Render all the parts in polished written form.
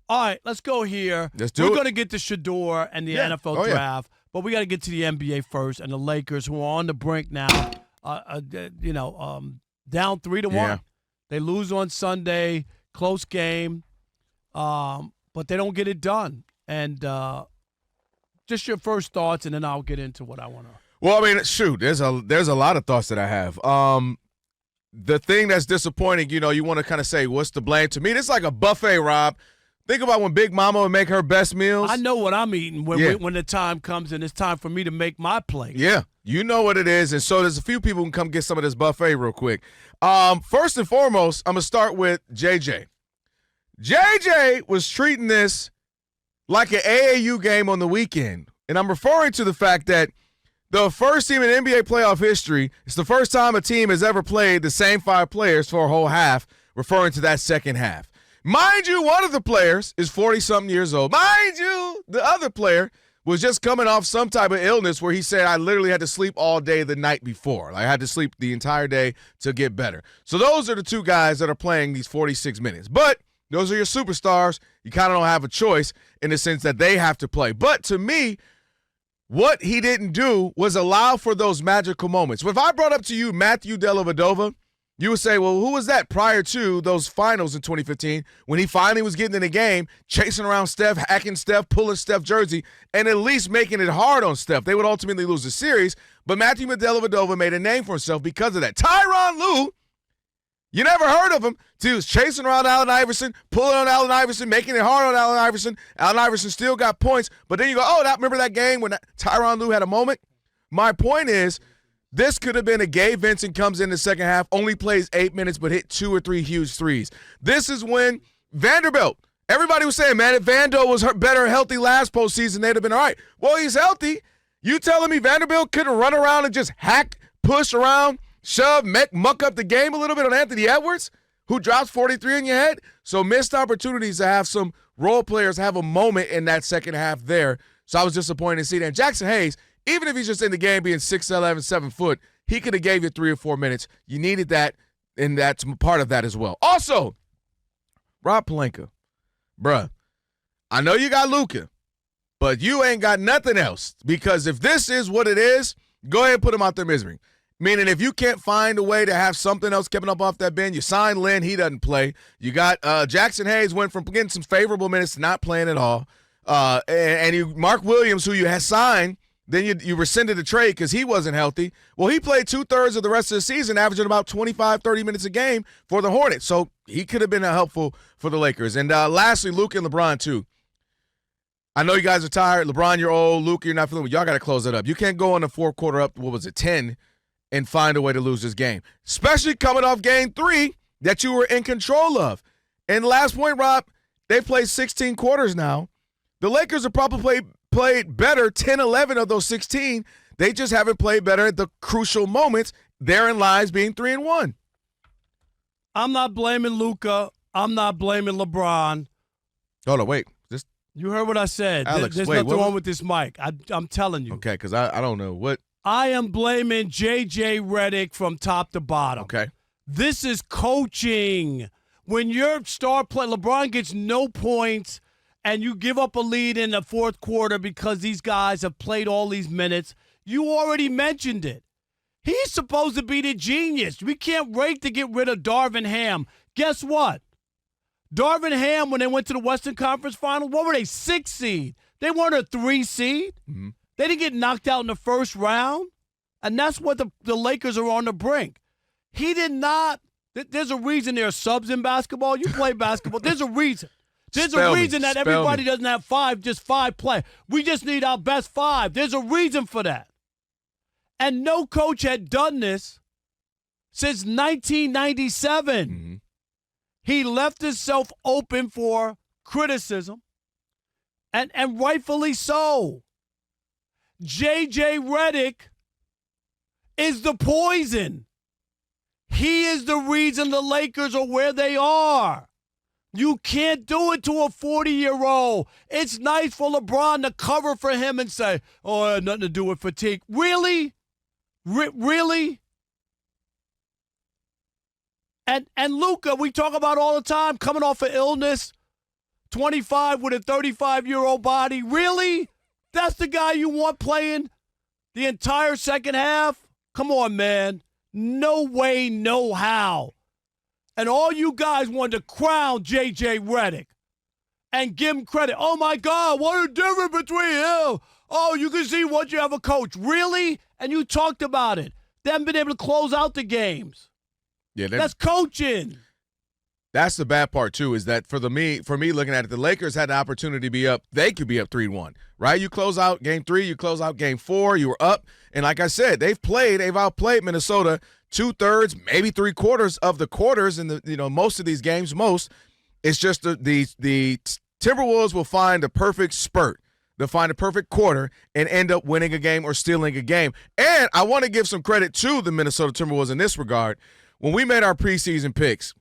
All right, let's go here. Let's do We're it. going to get to Shador and the NFL draft, but we got to get to the NBA first and the Lakers, who are on the brink now. Down 3-1. Yeah. They lose on Sunday, close game, but they don't get it done. And just your first thoughts, and then I'll get into what I want to. Well, I mean, shoot, there's a lot of thoughts that I have. The thing that's disappointing, you want to kind of say, what's the blame? To me, this is like a buffet, Rob. Think about when Big Mama would make her best meals. I know what I'm eating when the time comes and it's time for me to make my plate. Yeah, you know what it is. And so there's a few people who can come get some of this buffet real quick. First and foremost, I'm going to start with JJ. JJ was treating this like an AAU game on the weekend. And I'm referring to the fact that the first team in NBA playoff history, it's the first time a team has ever played the same 5 players for a whole half, referring to that second half. Mind you, one of the players is 40-something years old. Mind you, the other player was just coming off some type of illness where he said, I literally had to sleep all day the night before. I had to sleep the entire day to get better. So those are the 2 guys that are playing these 46 minutes. But those are your superstars. You kind of don't have a choice in the sense that they have to play. But to me, what he didn't do was allow for those magical moments. If I brought up to you Matthew Dellavedova, you would say, well, who was that prior to those finals in 2015 when he finally was getting in the game, chasing around Steph, hacking Steph, pulling Steph jersey, and at least making it hard on Steph? They would ultimately lose the series, but Matthew Dellavedova made a name for himself because of that. Tyronn Lue, you never heard of him. He was chasing around Allen Iverson, pulling on Allen Iverson, making it hard on Allen Iverson. Allen Iverson still got points, but then you go, remember that game when Tyronn Lue had a moment? My point is, this could have been a Gabe Vincent comes in the second half, only plays 8 minutes, but hit 2 or 3 huge threes. This is when Vanderbilt, everybody was saying, man, if Vando was better healthy last postseason, they'd have been all right. Well, he's healthy. You telling me Vanderbilt couldn't run around and just hack, push around, shove, muck up the game a little bit on Anthony Edwards, who drops 43 in your head? So missed opportunities to have some role players have a moment in that second half there. So I was disappointed to see that. And Jackson Hayes, even if he's just in the game being 6'11", 7 foot, he could have gave you 3 or 4 minutes. You needed that, and that's part of that as well. Also, Rob Pelinka, bruh, I know you got Luka, but you ain't got nothing else, because if this is what it is, go ahead and put him out there misery. Meaning if you can't find a way to have something else coming up off that bench, you sign Lynn, he doesn't play. You got Jackson Hayes went from getting some favorable minutes to not playing at all. And you Mark Williams, who you had signed, then you rescinded the trade because he wasn't healthy. Well, he played 2/3 of the rest of the season, averaging about 25, 30 minutes a game for the Hornets. So he could have been helpful for the Lakers. And lastly, Luka and LeBron, too. I know you guys are tired. LeBron, you're old. Luka, you're not feeling it. Y'all got to close it up. You can't go in the fourth quarter up, 10, and find a way to lose this game, especially coming off game 3 that you were in control of. And last point, Rob, they played 16 quarters now. The Lakers have probably played better 10, 11 of those 16. They just haven't played better at the crucial moments. Therein lies being 3-1. I'm not blaming Luka. I'm not blaming LeBron. Hold on, wait. You heard what I said. Alex, There's nothing wrong with this mic. I'm telling you. Okay, because I don't know what. I am blaming J.J. Redick from top to bottom. Okay. This is coaching. When your star player, LeBron gets no points, and you give up a lead in the fourth quarter because these guys have played all these minutes, you already mentioned it. He's supposed to be the genius. We can't wait to get rid of Darvin Ham. Guess what? Darvin Ham, when they went to the Western Conference Finals, what were they, 6 seed? They weren't a 3 seed. Mm-hmm. They didn't get knocked out in the first round. And that's what the Lakers are on the brink. He did not. There's a reason there are subs in basketball. You play basketball. There's a reason. There's a reason that everybody doesn't have 5, just 5 play. We just need our best 5. There's a reason for that. And no coach had done this since 1997. Mm-hmm. He left himself open for criticism, and rightfully so. J.J. Redick is the poison. He is the reason the Lakers are where they are. You can't do it to a 40-year-old. It's nice for LeBron to cover for him and say, oh, it had nothing to do with fatigue. Really? Really? And Luka, we talk about all the time, coming off of illness. 25 with a 35-year-old body. Really? That's the guy you want playing the entire second half? Come on, man. No way, no how. And all you guys wanted to crown J.J. Redick and give him credit. Oh, my God, what a difference between him. Oh, you can see once you have a coach. Really? And you talked about it. They haven't been able to close out the games. Yeah, that's coaching. That's the bad part, too, is that for me looking at it, the Lakers had the opportunity to be up. They could be up 3-1, right? You close out game 3, you close out game 4, you were up. And like I said, they've outplayed Minnesota 2/3, maybe 3/4 of the quarters in the most of these games. It's just the Timberwolves will find a perfect spurt. They'll find a perfect quarter and end up winning a game or stealing a game. And I want to give some credit to the Minnesota Timberwolves in this regard. When we made our preseason picks,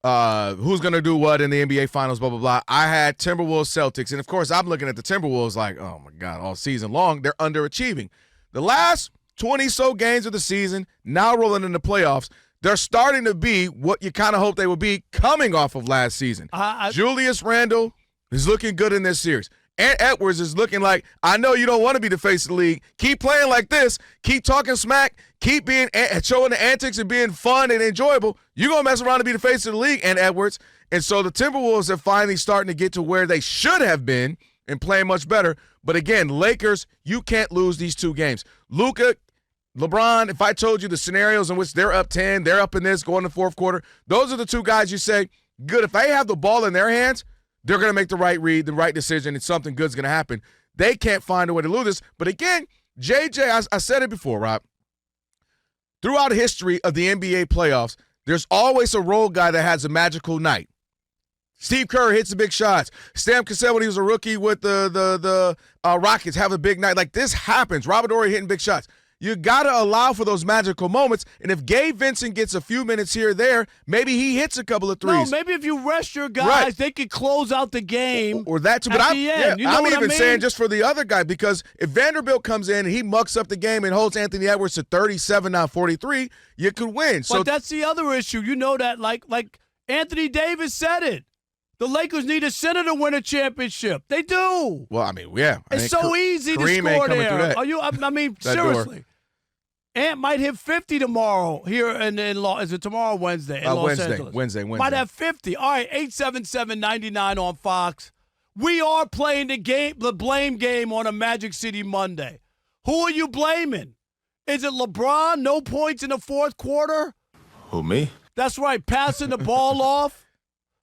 who's going to do what in the NBA Finals, blah, blah, blah, I had Timberwolves, Celtics. And, of course, I'm looking at the Timberwolves like, oh, my God, all season long, they're underachieving. The last 20-so games of the season, now rolling in the playoffs, they're starting to be what you kind of hope they would be coming off of last season. Julius Randle is looking good in this series. Ant Edwards is looking like, I know you don't want to be the face of the league. Keep playing like this. Keep talking smack. Keep showing the antics and being fun and enjoyable. You're going to mess around and be the face of the league, Ant Edwards. And so the Timberwolves are finally starting to get to where they should have been and playing much better. But again, Lakers, you can't lose these 2 games. Luka, LeBron, if I told you the scenarios in which they're up 10, they're up in this, going to fourth quarter, those are the 2 guys you say, good, if they have the ball in their hands, they're going to make the right read, the right decision, and something good's going to happen. They can't find a way to lose this. But again, JJ, I said it before, Rob. Throughout the history of the NBA playoffs, there's always a role guy that has a magical night. Steve Kerr hits the big shots. Stan Cassell, when he was a rookie with the Rockets, have a big night. Like, this happens. Robert Horry hitting big shots. You got to allow for those magical moments. And if Gabe Vincent gets a few minutes here or there, maybe he hits a couple of threes. No, maybe if you rest your guys, they could close out the game. Or that too. But I'm even saying just for the other guy, because if Vanderbilt comes in and he mucks up the game and holds Anthony Edwards to 37, now 43, you could win. But that's the other issue. You know that, like Anthony Davis said it. The Lakers need a center to win a championship. They do. Well, I mean, yeah. It's so easy to score there. Seriously. Ant might hit 50 tomorrow here is it tomorrow or Wednesday in Los Angeles? Wednesday. Might have 50. All right, 877-99 on Fox. We are playing the blame game on a Magic City Monday. Who are you blaming? Is it LeBron, no points in the fourth quarter? Who, me? That's right, passing the ball off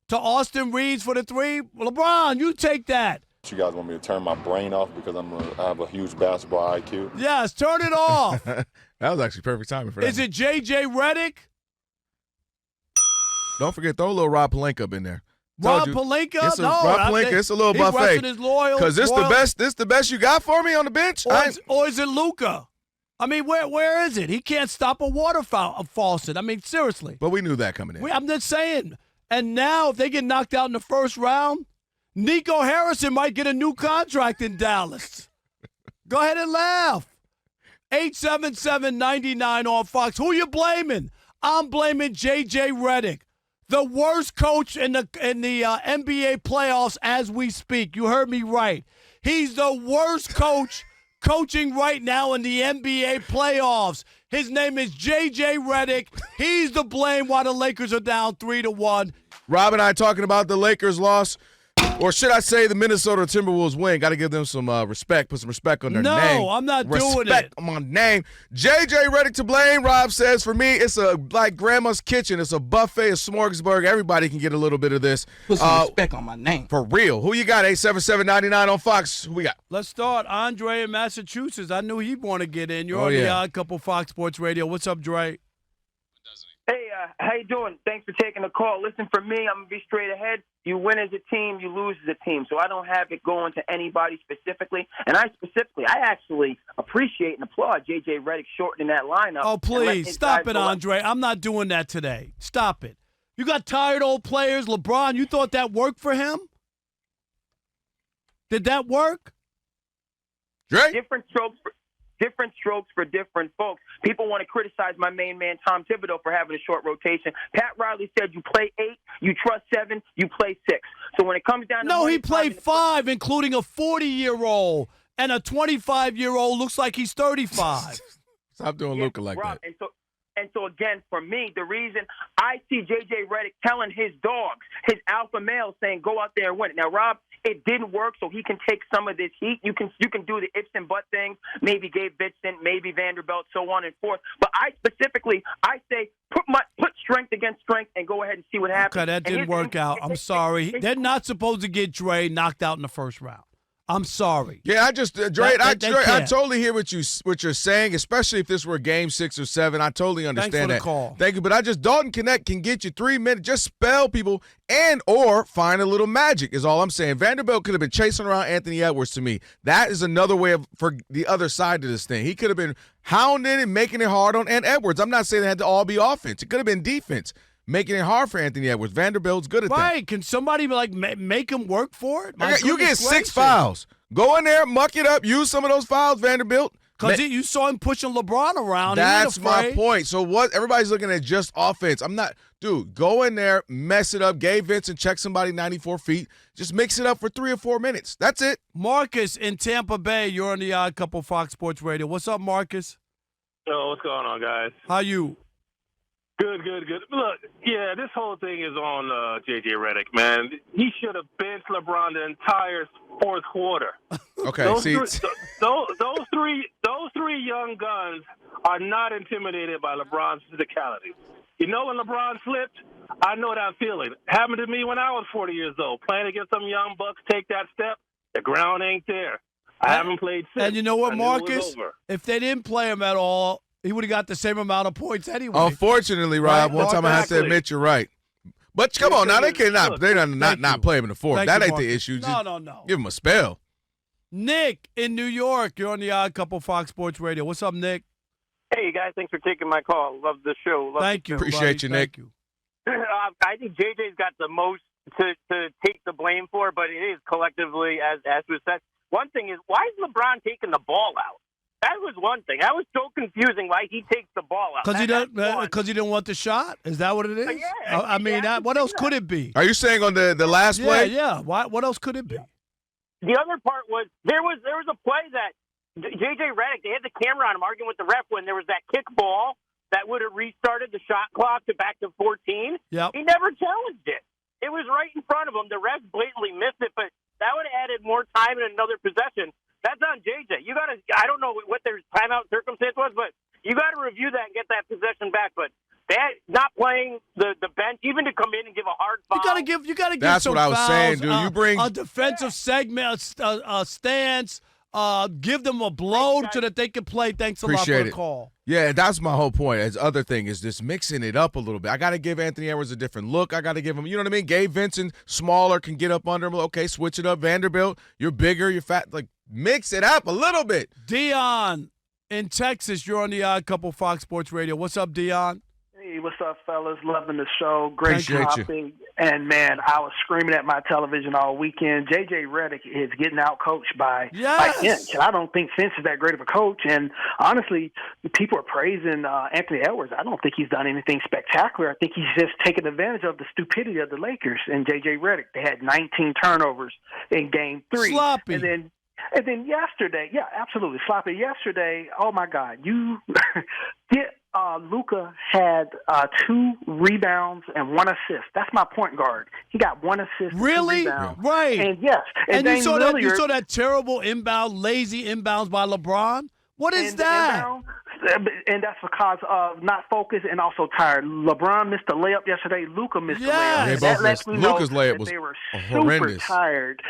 to Austin Reeves for the 3. LeBron, you take that. You guys want me to turn my brain off because I have a huge basketball IQ? Yes, turn it off. That was actually perfect timing for that. Is it J.J. Redick? Don't forget, throw a little Rob Pelinka up in there. Rob Pelinka? Rob Pelinka, it's a little buffet. Because this the best you got for me on the bench? Or is it Luka? I mean, where is it? He can't stop a water faucet. I mean, seriously. But we knew that coming in. I'm just saying. And now, if they get knocked out in the first round, Nico Harrison might get a new contract in Dallas. Go ahead and laugh. 877-99 on Fox. Who you blaming? I'm blaming J.J. Redick, the worst coach in the NBA playoffs as we speak. You heard me right. He's the worst coach coaching right now in the NBA playoffs. His name is J.J. Redick. He's to blame why the Lakers are down 3-1. Rob and I talking about the Lakers' loss. Or should I say the Minnesota Timberwolves win? Got to give them some respect. Put some respect on their name. No, I'm not doing it. Respect on my name. J.J. Redick to blame, Rob says. For me, it's like grandma's kitchen. It's a buffet, a smorgasbord. Everybody can get a little bit of this. Put some respect on my name. For real. Who you got? 877-99 on Fox. Who we got? Let's start. Andre in Massachusetts. I knew he'd want to get in. You're on the Odd Couple Fox Sports Radio. What's up, Dre? Hey, how you doing? Thanks for taking the call. Listen, for me, I'm going to be straight ahead. You win as a team, you lose as a team. So I don't have it going to anybody specifically. And I actually appreciate and applaud J.J. Redick shortening that lineup. Oh, please, stop it, Andre. I'm not doing that today. Stop it. You got tired old players. LeBron, you thought that worked for him? Did that work? Dre? Different strokes different strokes for different folks. People want to criticize my main man, Tom Thibodeau, for having a short rotation. Pat Riley said you play 8, you trust 7, you play 6. So when it comes down to No, money he played time 5, including a 40-year-old, and a 25-year-old looks like he's 35. Stop doing Luka like Rob, that. And so, again, for me, the reason I see J.J. Redick telling his dogs, his alpha males, saying, go out there and win it. Now, Rob, it didn't work, so he can take some of this heat. You can do the ifs and buts things, maybe Gabe Vincent, maybe Vanderbilt, so on and forth. But I say put strength against strength and go ahead and see what happens. Okay, that didn't work out. I'm sorry. They're not supposed to get Dre knocked out in the first round. I'm sorry. Yeah, I just Dre, I totally hear what you're saying, especially if this were game 6 or 7. I totally understand Thanks for that. the call. Thank you, but Dalton Connect can get you 3 minutes. Just spell people and or find a little magic is all I'm saying. Vanderbilt could have been chasing around Anthony Edwards to me. That is another way for the other side of this thing. He could have been hounding and making it hard on Edwards. I'm not saying it had to all be offense. It could have been defense. Making it hard for Anthony Edwards. Vanderbilt's good at that. Right. Can somebody make him work for it? You get 6 fouls. Go in there, muck it up, use some of those fouls, Vanderbilt. Because you saw him pushing LeBron around. That's my point. So what? Everybody's looking at just offense. I'm not. Dude, go in there, mess it up. Gabe Vincent, check somebody 94 feet. Just mix it up for 3 or 4 minutes. That's it. Marcus in Tampa Bay. You're on the Odd Couple Fox Sports Radio. What's up, Marcus? Yo, what's going on, guys? How you? Good. Look, yeah, this whole thing is on J.J. Redick, man. He should have benched LeBron the entire fourth quarter. Okay, those three young guns are not intimidated by LeBron's physicality. You know when LeBron slipped? I know that feeling. Happened to me when I was 40 years old. Playing against some young bucks, take that step, the ground ain't there. I haven't played since. And you know what, Marcus? If they didn't play him at all, he would have got the same amount of points anyway. Unfortunately, Rob, one time I have to admit you're right. But come on, now they cannot. They're not play him in the fourth. That ain't the issue. No. Give him a spell. Nick in New York. You're on the Odd Couple Fox Sports Radio. What's up, Nick? Hey, guys. Thanks for taking my call. Love the show. Thank you. Appreciate you, Nick. Thank you. I think JJ's got the most to take the blame for, but it is collectively, as was said. One thing is, why is LeBron taking the ball out? That was one thing. That was so confusing why he takes the ball out. Because he didn't want the shot? Is that what it is? Yeah, I mean, what else could it be? Are you saying on the last play? Yeah. What else could it be? The other part was there was a play that J.J. Redick, they had the camera on him arguing with the ref when there was that kick ball that would have restarted the shot clock to back to 14. Yep. He never challenged it. It was right in front of him. The ref blatantly missed it, but that would have added more time in another possession. That's on JJ. You got to. I don't know what their timeout circumstance was, but you got to review that and get that possession back. But that not playing the bench, even to come in and give a hard foul. You got to give. That's some what I was fouls, saying, dude. You bring a defensive segment, stance. Give them a blow so that they can play. Thanks a lot for the call. Yeah, that's my whole point. As other thing is just mixing it up a little bit. I got to give Anthony Edwards a different look. I got to give him, you know what I mean? Gabe Vincent, smaller, can get up under him. Okay, switch it up. Vanderbilt, you're bigger, you're fat. Like, mix it up a little bit. Dion in Texas, you're on the Odd Couple Fox Sports Radio. What's up, Dion? Hey, what's up, fellas? Loving the show. Great Appreciate topic. you. And, man, I was screaming at my television all weekend. J.J. Redick is getting out-coached by Finch. And I don't think Finch is that great of a coach. And, honestly, people are praising Anthony Edwards. I don't think he's done anything spectacular. I think he's just taken advantage of the stupidity of the Lakers and J.J. Redick. They had 19 turnovers in Game 3. Sloppy. And then yesterday, yeah, absolutely, sloppy. Yesterday, oh, my God, Luka had 2 rebounds and 1 assist. That's my point guard. He got 1 assist. Really? 2 rebounds. Right. And yes. And you saw that terrible lazy inbounds by LeBron? What is that? And that's because of not focused and also tired. LeBron missed a layup yesterday. Luka missed a layup. That lets me know Luka's layup that was they were horrendous. super tired.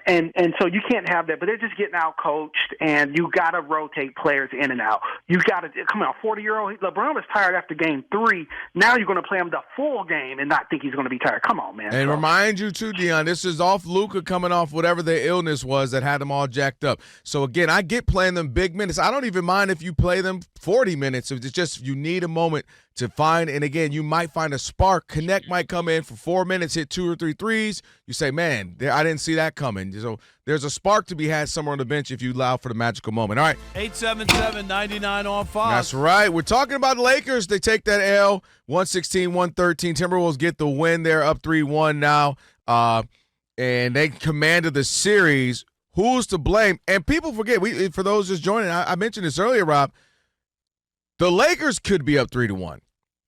And so you can't have that. But they're just getting out coached, and you got to rotate players in and out. You got to come on. 40-year-old LeBron was tired after Game 3. Now you're going to play him the full game and not think he's going to be tired. Come on, man. And remind you too, Dion, this is off Luka coming off whatever their illness was that had them all jacked up. So again, I get playing them big minutes. I don't even mind if you play them him 40 minutes. It's just you need a moment to find, and again, you might find a spark. Connect might come in for 4 minutes, hit 2 or 3 threes. You say, man, I didn't see that coming. So there's a spark to be had somewhere on the bench if you allow for the magical moment. All right. 877-99 on Fox. That's right. We're talking about the Lakers. They take that L, 116-113. Timberwolves get the win there, up 3-1 now. And they commanded the series. Who's to blame? And people forget, for those just joining, I mentioned this earlier, Rob, the Lakers could be up 3-1.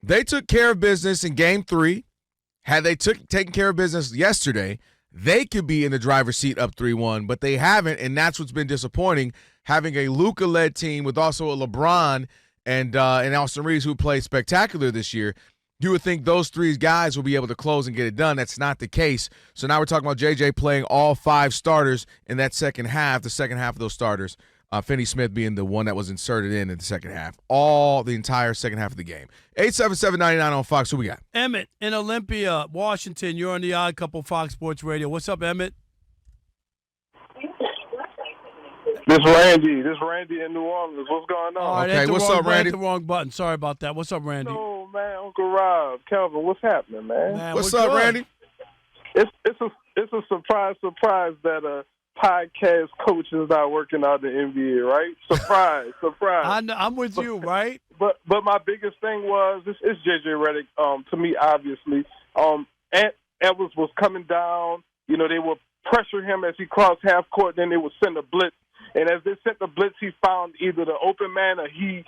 They took care of business in Game 3. Had they taken care of business yesterday, they could be in the driver's seat up 3-1, but they haven't, and that's what's been disappointing, having a Luka-led team with also a LeBron and Austin Reeves, who played spectacular this year. You would think those 3 guys will be able to close and get it done. That's not the case. So now we're talking about JJ playing all 5 starters in that second half, the second half of those starters. Finney-Smith being the one that was inserted in the second half. The entire second half of the game. 877-99 on Fox. Who we got? Emmett in Olympia, Washington. You're on the Odd Couple Fox Sports Radio. What's up, Emmett? This Randy in New Orleans. What's going on? All right, Okay, what's up, Randy? Hit the wrong button. Sorry about that. What's up, Randy? No, man, Uncle Rob, Kelvin, what's happening, man? What's up, Randy? It's a surprise that a podcast coach is not working out in the NBA, right? Surprise. I'm with you, right? But my biggest thing was it's JJ Redick. To me, obviously, Ant Edwards was coming down. You know, they would pressure him as he crossed half court. Then they would send a blitz. And as they sent the blitz, he found either the open man or he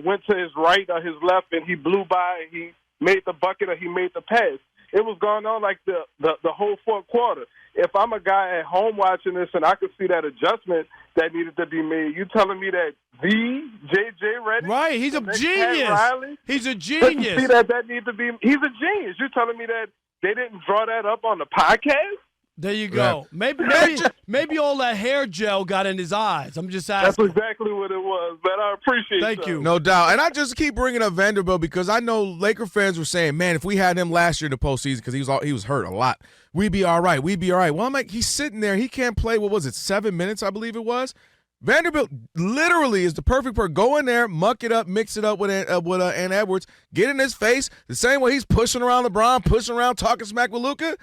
went to his right or his left, and he blew by and he made the bucket or he made the pass. It was going on like the whole fourth quarter. If I'm a guy at home watching this and I could see that adjustment that needed to be made, you telling me that the J.J. Redick? Right, he's a genius. He's a Couldn't genius. see that need to be – he's a genius. You're telling me that they didn't draw that up on the podcast? There you go. Maybe all that hair gel got in his eyes. I'm just asking. That's exactly what it was, man. I appreciate that. Thank you. No doubt. And I just keep bringing up Vanderbilt because I know Laker fans were saying, man, if we had him last year in the postseason because he was hurt a lot, we'd be all right. Well, I'm like, he's sitting there. He can't play, 7 minutes, I believe it was? Vanderbilt literally is the perfect person. Go in there, muck it up, mix it up with Ant Edwards, get in his face the same way he's pushing around LeBron, pushing around, talking smack with Luka.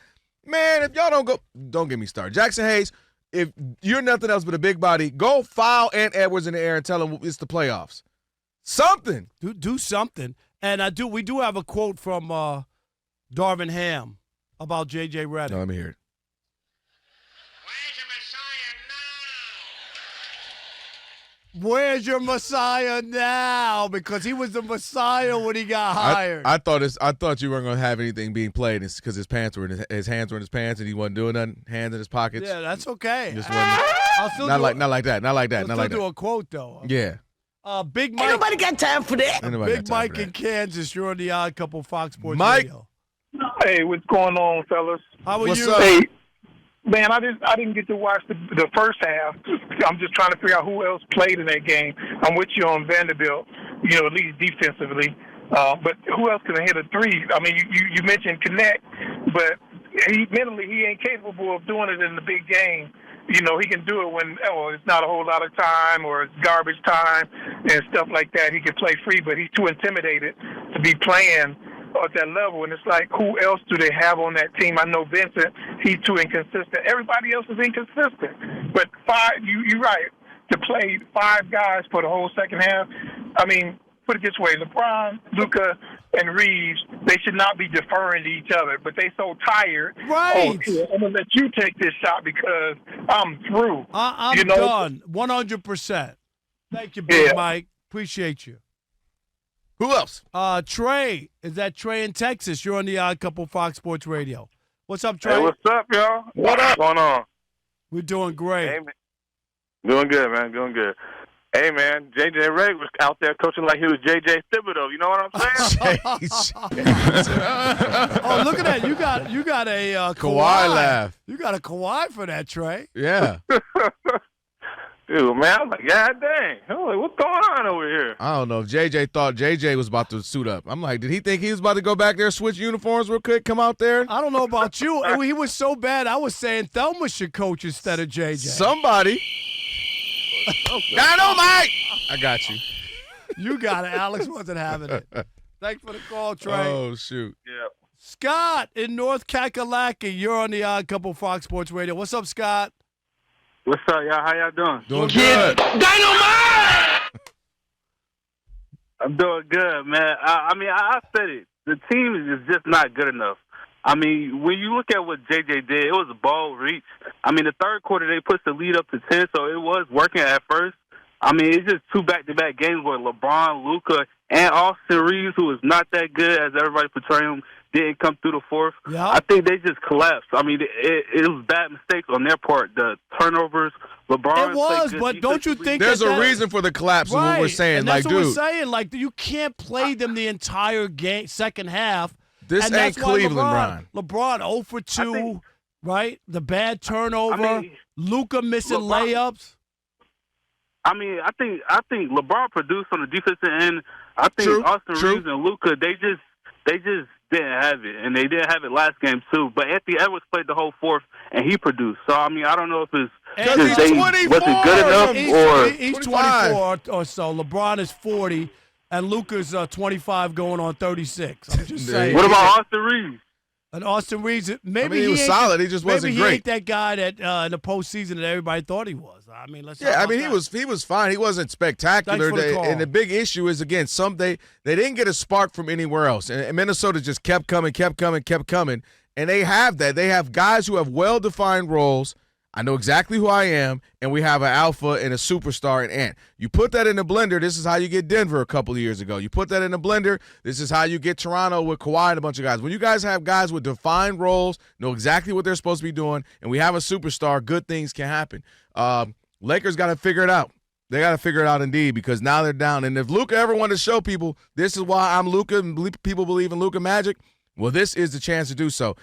Man, if y'all don't get me started. Jackson Hayes, if you're nothing else but a big body, go foul Ant Edwards in the air and tell him it's the playoffs. Something. Do something. And we do have a quote from Darvin Ham about J.J. Redick. No, let me hear it. Where's your Messiah now? Because he was the Messiah when he got hired. I thought you weren't going to have anything being played because his hands were in his pants and he wasn't doing nothing. Hands in his pockets. Yeah, that's okay. Just Not like that. I'll still do a quote though. Yeah. Big Mike. Ain't nobody got time for that. Big Mike in Kansas. You're on the Odd Couple Fox Sports Mike. Radio. Hey, what's going on, fellas? How are What's you? up? Hey, man, I didn't get to watch the first half. I'm just trying to figure out who else played in that game. I'm with you on Vanderbilt, at least defensively. But who else can hit a three? I mean, you mentioned Connect, but mentally he ain't capable of doing it in the big game. He can do it when it's not a whole lot of time or it's garbage time and stuff like that. He can play free, but he's too intimidated to be playing at that level. And it's like, who else do they have on that team? I know Vincent, he's too inconsistent. Everybody else is inconsistent. But you're right, to play 5 guys for the whole second half, I mean, put it this way, LeBron, Luka, and Reeves, they should not be deferring to each other, but they so tired. Right. I'm going to let you take this shot because I'm through. I'm done, 100%. Thank you, Big Mike. Appreciate you. Who else? Trey. Is that Trey in Texas? You're on the Odd Couple Fox Sports Radio. What's up, Trey? Hey, what's up, y'all? What's going on? We're doing great. Hey, man. Doing good, man. Doing good. Hey, man, J.J. Redick was out there coaching like he was J.J. Thibodeau. You know what I'm saying? Oh, look at that. You got a Kawhi laugh. You got a Kawhi for that, Trey. Yeah. Dude, man, I was like, God dang. I was like, what's going on over here? I don't know if JJ thought JJ was about to suit up. I'm like, did he think he was about to go back there, switch uniforms real quick, come out there? I don't know about you. He was so bad, I was saying Thelma should coach instead of JJ. Somebody. Dynamite! I got you. You got it. Alex wasn't having it. Thanks for the call, Trey. Oh, shoot. Yeah. Scott in North Kakalaki. You're on the Odd Couple Fox Sports Radio. What's up, Scott? What's up, y'all? How y'all doing? Doing good. Dynamite! I'm doing good, man. I said it. The team is just not good enough. I mean, when you look at what JJ did, it was a bold reach. I mean, the third quarter, they pushed the lead up to 10, so it was working at first. I mean, it's just 2 back-to-back games where LeBron, Luka, and Austin Reeves, who is not that good as everybody portrayed him, didn't come through the fourth. Yeah. I think they just collapsed. I mean, it was bad mistakes on their part. The turnovers, LeBron. It was, but don't you think there's that a reason for the collapse? Right. Is what we're saying. And that's like, what dude, we're saying. Like, you can't play them the entire game, second half. this And ain't that's why Cleveland, Brian. LeBron 0 for 2, right? The bad turnover. Luka missing layups. I mean, I think LeBron produced on the defensive end. I think True, Austin true. Reeves and Luka, they just didn't have it, and they didn't have it last game too. But Anthony Edwards played the whole fourth, and he produced. So I mean, I don't know if it's And just he's they 24. wasn't good enough or He's 25. 24 or so. LeBron is 40, and Luka's 25 going on 36. I'm just saying. what about Austin Reeves? And Austin Reeves, maybe I mean, he was ain't- solid. He just wasn't maybe he great. ain't that guy that in the postseason that everybody thought he was. I mean, let's. Yeah, talk I mean, about he was fine. He wasn't spectacular. Thanks for the call. And the big issue is, again, they didn't get a spark from anywhere else. And Minnesota just kept coming. And they have that. They have guys who have well-defined roles. I know exactly who I am, and we have an alpha and a superstar in Ant. You put that in the blender, this is how you get Denver a couple of years ago. You put that in the blender, this is how you get Toronto with Kawhi and a bunch of guys. When you guys have guys with defined roles, know exactly what they're supposed to be doing, and we have a superstar, good things can happen. Lakers got to figure it out. They got to figure it out indeed, because now they're down. And if Luka ever wanted to show people this is why I'm Luka and people believe in Luka Magic, well, this is the chance to do so.